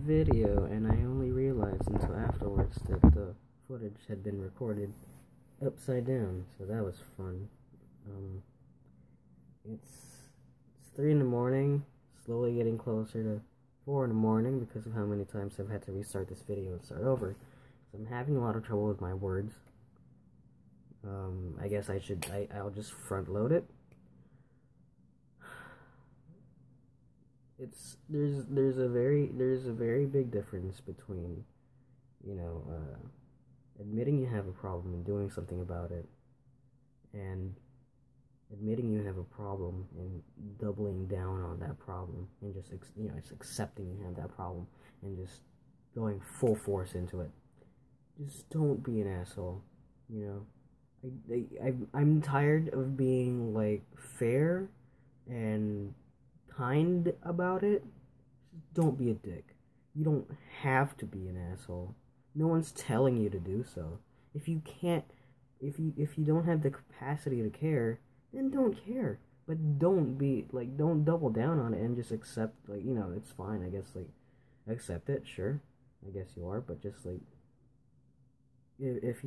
video, and I only realized until afterwards that the footage had been recorded upside down, so that was fun. It's 3 in the morning, slowly getting closer to 4 in the morning because of how many times I've had to restart this video and start over. So I'm having a lot of trouble with my words. I guess I'll just front load it. There's a very big difference between, admitting you have a problem and doing something about it, and admitting you have a problem and doubling down on that problem and just accepting you have that problem and just going full force into it. Just don't be an asshole, I'm tired of being like fair and kind about it. Just don't be a dick. You don't have to be an asshole. No one's telling you to do so. If you don't have the capacity to care, then don't care. But don't double down on it and just accept, it's fine, I guess, accept it, sure. I guess you are, but just, if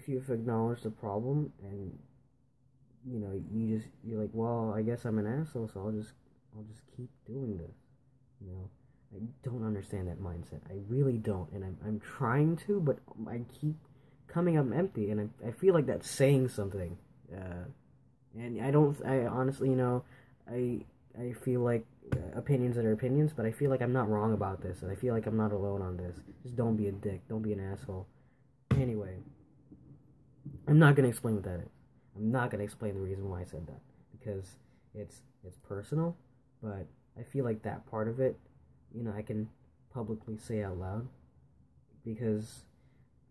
you've acknowledged the problem and, you're like, well, I guess I'm an asshole, so I'll just keep doing this, I don't understand that mindset. I really don't, and I'm trying to, but I keep coming up empty, and I feel like that's saying something, and I honestly, I feel like opinions are opinions, but I feel like I'm not wrong about this, and I feel like I'm not alone on this. Just don't be a dick, don't be an asshole. Anyway, I'm not going to explain what that is. I'm not going to explain the reason why I said that, because it's personal, but I feel like that part of it, I can publicly say out loud, because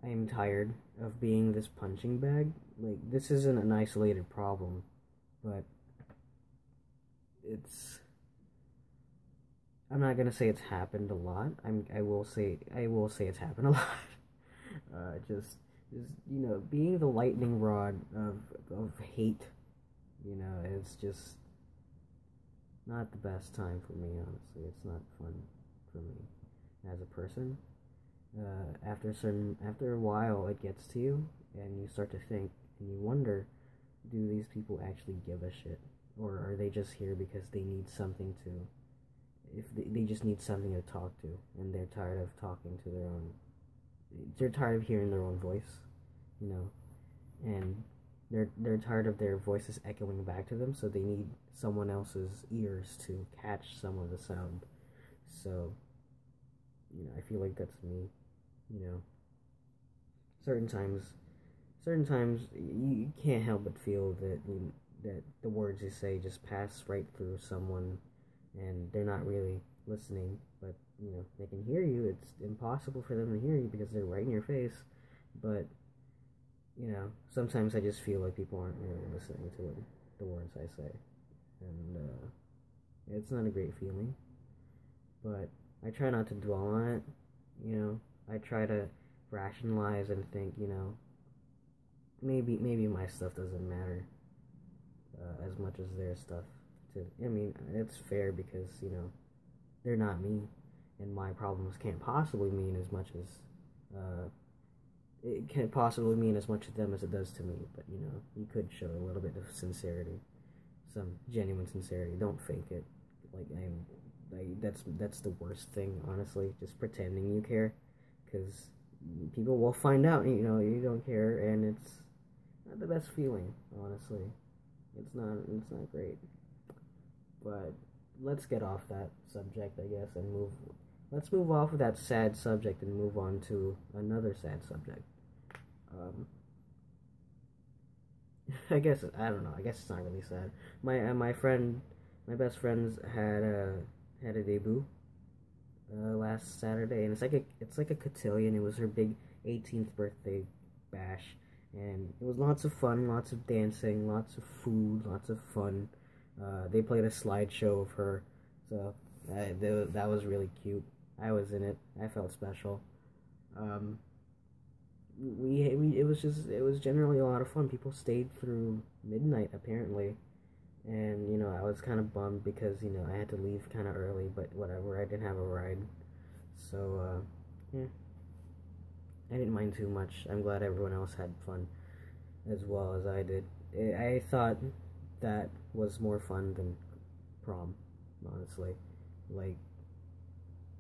I'm tired of being this punching bag. This isn't an isolated problem, but I'm not gonna say it's happened a lot. I will say it's happened a lot. Just being the lightning rod of hate, it's just not the best time for me, honestly. It's not fun for me as a person. After a while, it gets to you, and you start to think, and you wonder, do these people actually give a shit? Or are they just here because they need something to, if they just need something to talk to, and they're tired of talking to they're tired of hearing their own voice, and they're tired of their voices echoing back to them, so they need someone else's ears to catch some of the sound. So, I feel like that's me, certain times you can't help but feel that that the words you say just pass right through someone, and they're not really listening, but they can hear you. It's impossible for them to hear you because they're right in your face, but sometimes I just feel like people aren't really listening to the words I say, and it's not a great feeling, but I try not to dwell on it. I try to rationalize and think, maybe my stuff doesn't matter as much as their stuff. It's fair because, they're not me, and my problems can't possibly mean as much as, it can't possibly mean as much to them as it does to me, but, you could show a little bit of sincerity, some genuine sincerity. Don't fake it. That's the worst thing, honestly, just pretending you care, because people will find out, you don't care, and it's not the best feeling, honestly. It's not great. But let's get off that subject, I guess, and let's move off of that sad subject and move on to another sad subject. I guess it's not really sad. My best friends had a debut last Saturday, and it's like a cotillion. It was her big 18th birthday bash, and it was lots of fun, lots of dancing, lots of food, lots of fun. They played a slideshow of her, so that was really cute. I was in it. I felt special. It was generally a lot of fun. People stayed through midnight, apparently, and I was kind of bummed because I had to leave kind of early, but whatever, I didn't have a ride, So, yeah, I didn't mind too much. I'm glad everyone else had fun as well as I did. I thought that was more fun than prom, honestly. Like,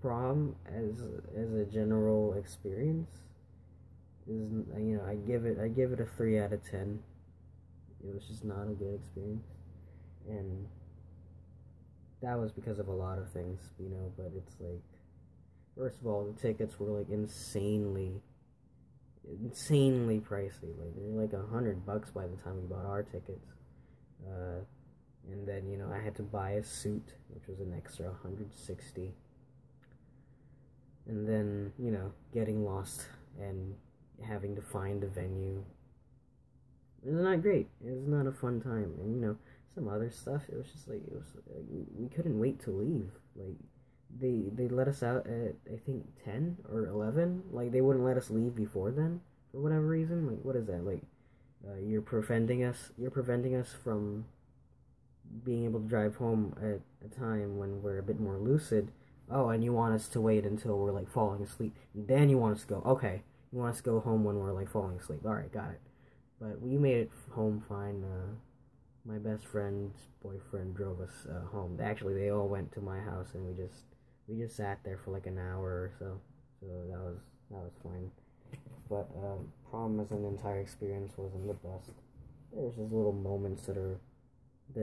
prom as a general experience is, I give it a 3 out of 10. It was just not a good experience, and that was because of a lot of things, but it's like, first of all, the tickets were like insanely pricey. Like, they're like $100 by the time we bought our tickets. And then, I had to buy a suit, which was an extra 160. And then, getting lost and having to find a venue. It was not great. It was not a fun time. And, some other stuff, it was just like, we couldn't wait to leave. Like, they let us out at, I think, 10 or 11. Like, they wouldn't let us leave before then, for whatever reason. Like, what is that? Like, you're preventing us from being able to drive home at a time when we're a bit more lucid. Oh, and you want us to wait until we're, like, falling asleep. And then you want us to go. Okay, you want us to go home when we're, like, falling asleep. Alright, got it. But we made it home fine. My best friend's boyfriend drove us home. Actually, they all went to my house, and we just sat there for like an hour or so. So that was fine. But prom as an entire experience wasn't the best. There's just little moments that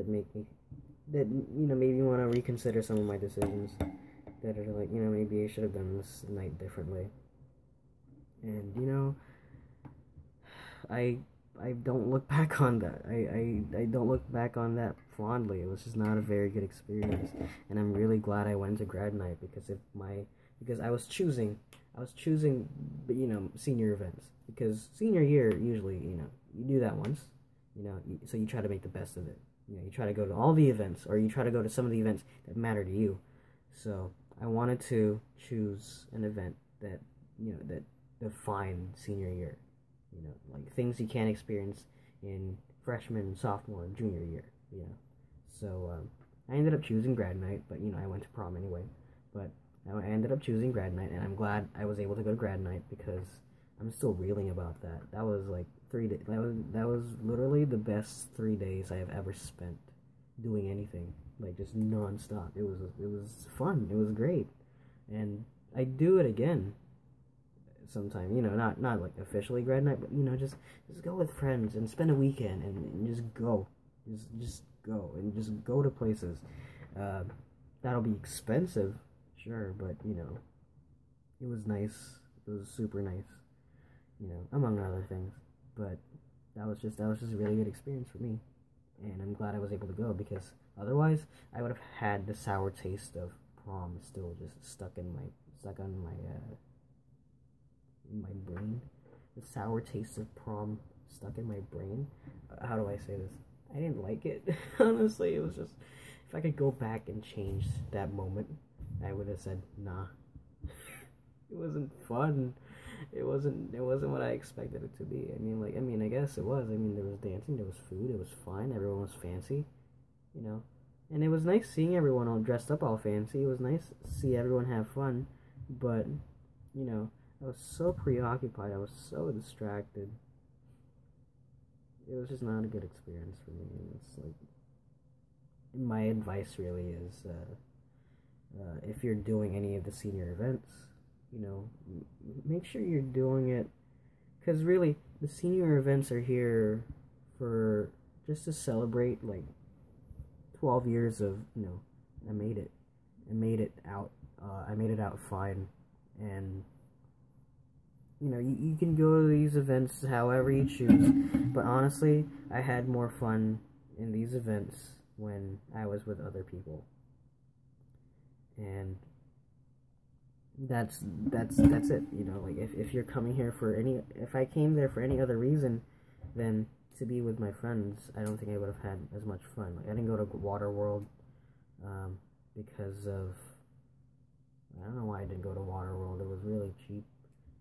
make me made me want to reconsider some of my decisions. That are like, maybe I should have done this night differently. And I don't look back on that. I don't look back on that fondly. It was just not a very good experience, and I'm really glad I went to grad night because I was choosing senior events, because senior year usually you do that once, so you try to make the best of it. You try to go to all the events, or you try to go to some of the events that matter to you. So I wanted to choose an event that that defined senior year. Like things you can't experience in freshman, sophomore, and junior year. So I ended up choosing grad night, but I went to prom anyway. But I ended up choosing grad night, and I'm glad I was able to go to grad night, because I'm still reeling about that. That was like 3 days. That was literally the best 3 days I have ever spent doing anything, like just nonstop. It was fun. It was great, and I'd do it again sometime, not like officially grad night, but just go with friends and spend a weekend and just go to places. That'll be expensive, sure, but it was nice. It was super nice, among other things. But that was just a really good experience for me, and I'm glad I was able to go, because otherwise I would have had the sour taste of prom still just stuck on my in my brain. The sour taste of prom stuck in my brain. How do I say this? I didn't like it. Honestly, it was just, if I could go back and change that moment, I would have said nah. It wasn't fun. It wasn't what I expected it to be. I guess it was. There was dancing, there was food, it was fine, everyone was fancy, and it was nice seeing everyone all dressed up all fancy. It was nice to see everyone have fun, but I was so preoccupied, I was so distracted. It was just not a good experience for me. And it's like, my advice really is, if you're doing any of the senior events, make sure you're doing it, because really, the senior events are here for just to celebrate, like, 12 years of, I made it out fine, and you can go to these events however you choose, but honestly, I had more fun in these events when I was with other people. And that's it, like, if you're coming here if I came there for any other reason than to be with my friends, I don't think I would have had as much fun. Like, I didn't go to Waterworld, because of, I don't know why I didn't go to Waterworld. It was really cheap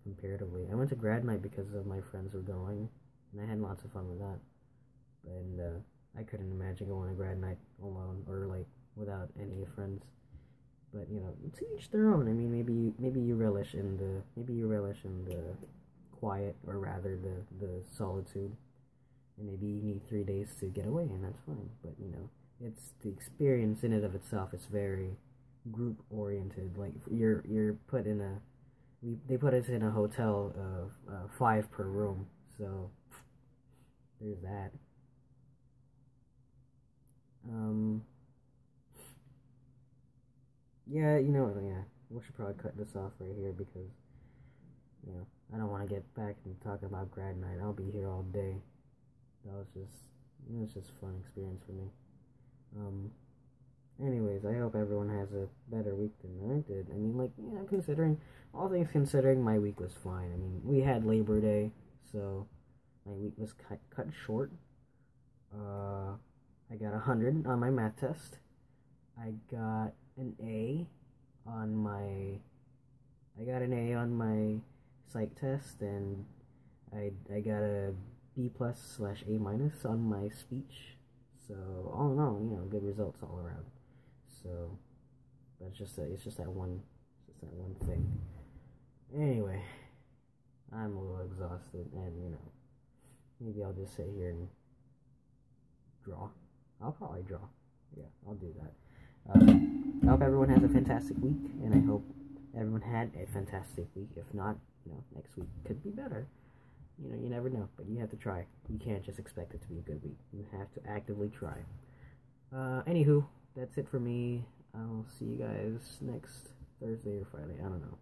comparatively. I went to grad night because of my friends were going, and I had lots of fun with that. And I couldn't imagine going to grad night alone, or like without any friends. But you know, to each their own. I mean, maybe you relish in the quiet, or rather the solitude, and maybe you need 3 days to get away, and that's fine. But you know, it's the experience in and of itself is very group oriented. Like you're put in a they put us in a hotel of 5 per room, so there's that. Um, yeah, you know, yeah, we should probably cut this off right here because you know I don't want to get back and talk about grad night. I'll be here all day. That was just it was just a fun experience for me. Um, Anyways, I hope everyone has a better week than I did. I mean, like, yeah, considering all things considering, my week was fine. I mean, we had Labor Day, so my week was cut short. I got 100 on my math test. I got an A on my psych test, and I got a B plus slash A minus on my speech. So all in all, you know, good results all around. So that's just it's just that one thing. Anyway, I'm a little exhausted, and you know, maybe I'll just sit here and draw. I'll probably draw. Yeah, I'll do that. I hope everyone has a fantastic week, and I hope everyone had a fantastic week. If not, you know, next week could be better. You know, you never know, but you have to try. You can't just expect it to be a good week. You have to actively try. Anywho, that's it for me. I'll see you guys next Thursday or Friday. I don't know.